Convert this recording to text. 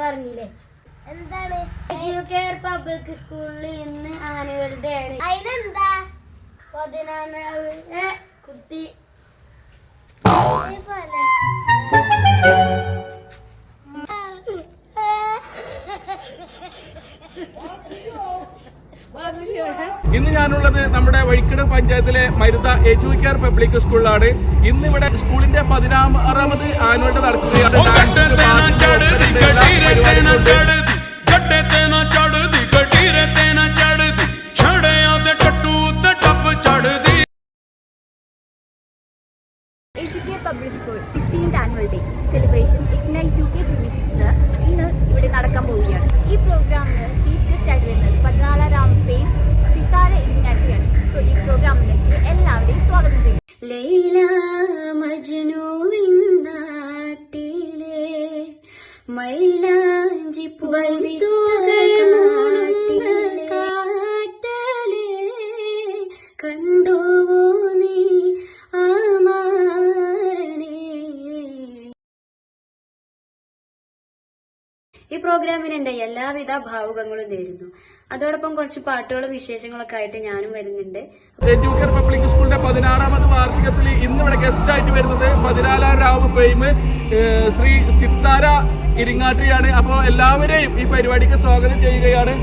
പറഞ്ഞില്ലേ? എന്താണ്? Educare public സ്കൂളിൽ ഇന്ന് ആനുവൽ ഡേ ആണ്. അതിനെന്താ 14 കുട്ടി ഇന്ന് ഞാനുള്ളത് നമ്മുടെ വഴിക്കട പഞ്ചായത്തിലെ മരുത എഡ്യൂക്കെയർ പബ്ലിക് സ്കൂളിലാണ്. ഇന്ന് ഇവിടെ സ്കൂളിന്റെ 16ാമത് ആനുവൽ ഡേ നടക്കുകയാണ്. Educare public school 16th annual day celebration ignite 2K26 ഇന്ന് ഇവിടെ നടക്കാൻ പോവുകയാണ്. ഈ പ്രോഗ്രാമിന് ചീഫ് ഗസ്റ്റ് ആയിട്ട് വരുന്നത് പട്രാല രാം ഫെയിം സിത്താര ഇഗ്നാറ്റിയാണ്. സോ ഈ പ്രോഗ്രാമിലേക്ക് എല്ലാവരെയും സ്വാഗതം ചെയ്യും. ലൈല മജ്നുവിൻ നാട്ടിലെ മൈലാഞ്ചി കാട്ടലേ കണ്ടുവോ നീ ഈ പ്രോഗ്രാമിന് എൻ്റെ എല്ലാവിധ ഭാവുകങ്ങളും നേരുന്നു. അതോടൊപ്പം കുറച്ച് പാട്ടുകളും വിശേഷങ്ങളൊക്കെ ആയിട്ട് ഞാനും വരുന്നുണ്ട്. എഡ്യൂക്കെയർ പബ്ലിക് സ്കൂളിന്റെ 16ാമത് വാർഷികത്തിൽ ഇന്ന് ഇവിടെ ഗസ്റ്റ് ആയിട്ട് വരുന്നത് പതിനാലാം രാവ് ഫെയിം ശ്രീ സിത്താര ഇരിങ്ങാട്ടിയാണ്. അപ്പോൾ എല്ലാവരെയും ഈ പരിപാടിക്ക് സ്വാഗതം ചെയ്യുകയാണ്.